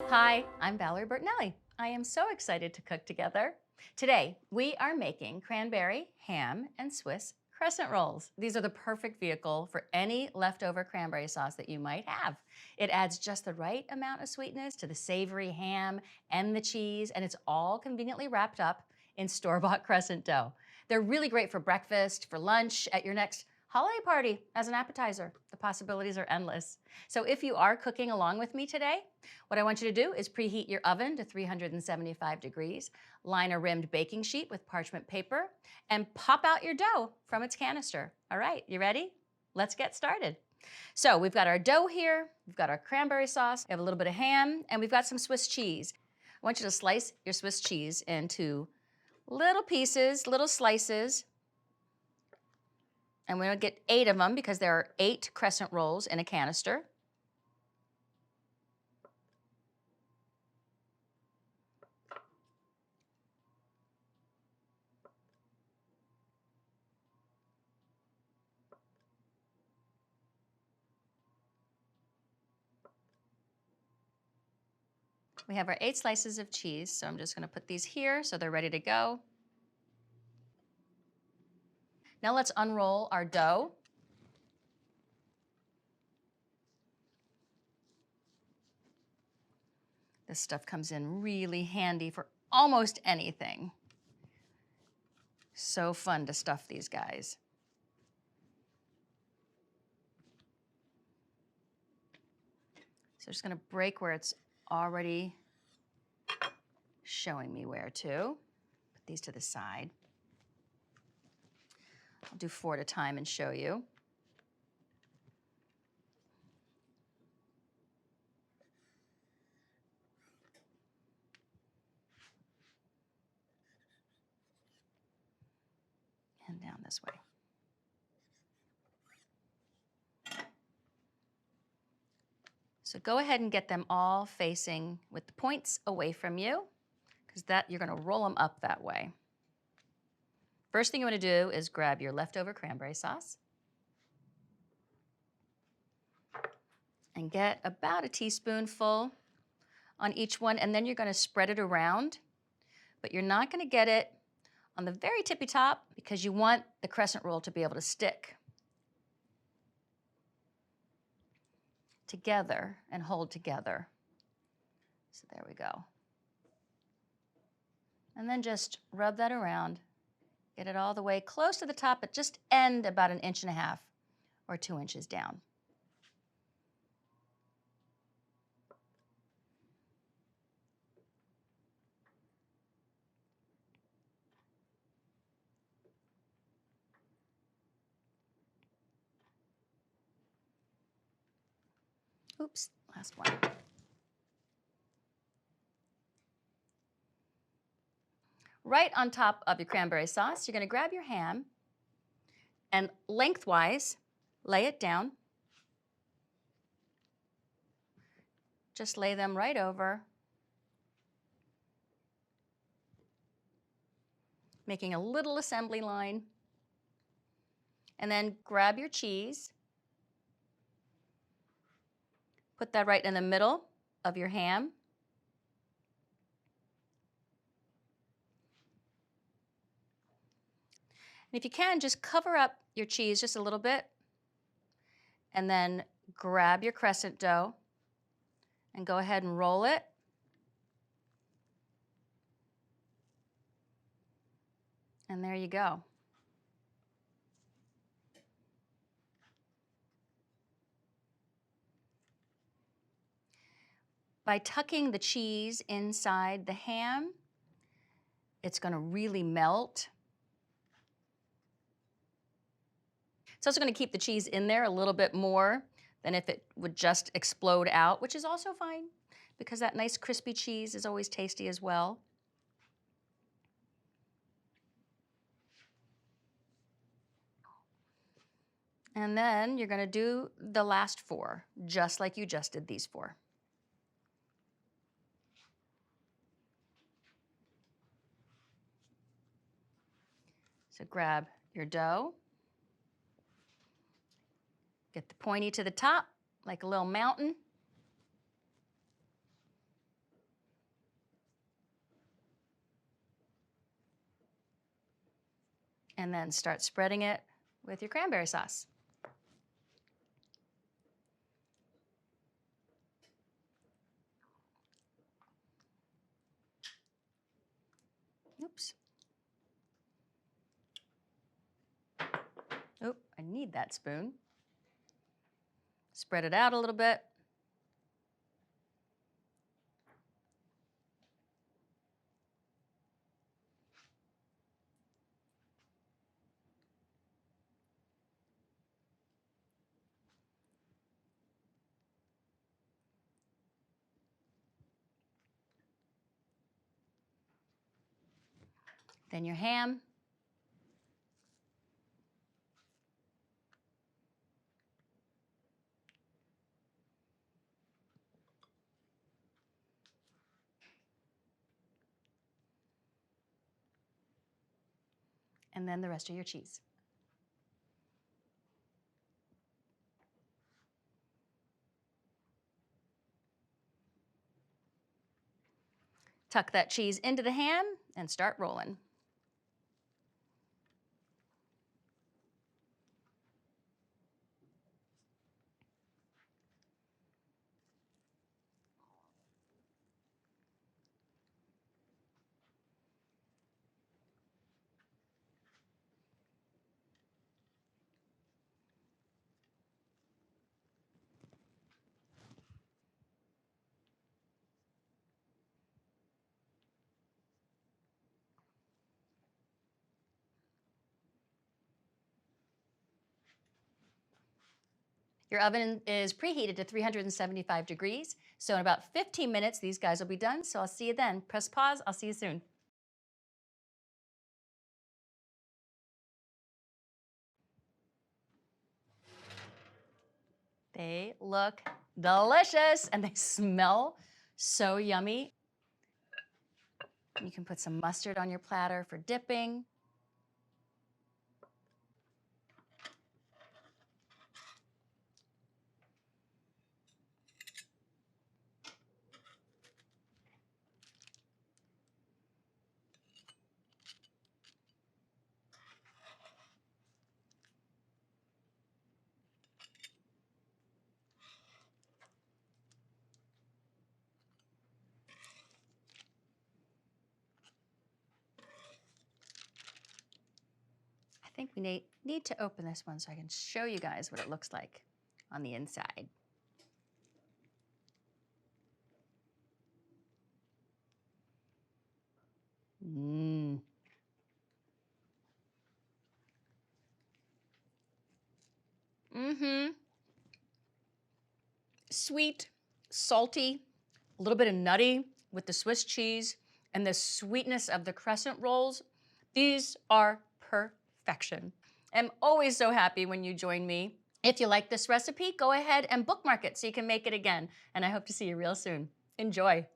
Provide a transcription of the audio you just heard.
Hi, I'm Valerie Bertinelli. I am so excited to cook together. Today, we are making cranberry, ham, and Swiss crescent rolls. These are the perfect vehicle for any leftover cranberry sauce that you might have. It adds just the right amount of sweetness to the savory ham and the cheese, and it's all conveniently wrapped up in store-bought crescent dough. They're really great for breakfast, for lunch, at your next holiday party as an appetizer. The possibilities are endless. So if you are cooking along with me today, what I want you to do is preheat your oven to 375 degrees, line a rimmed baking sheet with parchment paper, and pop out your dough from its canister. All right, you ready? Let's get started. So we've got our dough here, we've got our cranberry sauce, we have a little bit of ham, and we've got some Swiss cheese. I want you to slice your Swiss cheese into little pieces, little slices, and we're gonna get 8 of them because there are 8 crescent rolls in a canister. We have our 8 slices of cheese, so I'm just gonna put these here so they're ready to go. Now let's unroll our dough. This stuff comes in really handy for almost anything. So fun to stuff these guys. So just gonna break where it's already showing me where to. Put these to the side. I'll do 4 at a time and show you. And down this way. So go ahead and get them all facing with the points away from you, because you're gonna roll them up that way. First thing you wanna do is grab your leftover cranberry sauce and get about a teaspoonful on each one, and then you're gonna spread it around, but you're not gonna get it on the very tippy top because you want the crescent roll to be able to stick together and hold together. So there we go. And then just rub that around, get it all the way close to the top, but just end about 1.5 inches or 2 inches down. Oops, last one. Right on top of your cranberry sauce, you're gonna grab your ham and lengthwise lay it down. Just lay them right over, making a little assembly line. And then grab your cheese, put that right in the middle of your ham. And if you can, just cover up your cheese just a little bit, and then grab your crescent dough and go ahead and roll it. And there you go. By tucking the cheese inside the ham, it's gonna really melt. It's also gonna keep the cheese in there a little bit more than if it would just explode out, which is also fine because that nice crispy cheese is always tasty as well. And then you're gonna do the last 4, just like you just did these 4. So grab your dough, get the pointy to the top, like a little mountain. And then start spreading it with your cranberry sauce. Oops. Oop, I need that spoon. Spread it out a little bit. Then your ham. And then the rest of your cheese. Tuck that cheese into the ham and start rolling. Your oven is preheated to 375 degrees. So in about 15 minutes, these guys will be done. So I'll see you then. Press pause. I'll see you soon. They look delicious and they smell so yummy. You can put some mustard on your platter for dipping. I think we need to open this one so I can show you guys what it looks like on the inside. Mmm. Mm-hmm. Sweet, salty, a little bit of nutty with the Swiss cheese and the sweetness of the Crescent rolls. These are perfection. I'm always so happy when you join me. If you like this recipe, go ahead and bookmark it so you can make it again. And I hope to see you real soon. Enjoy.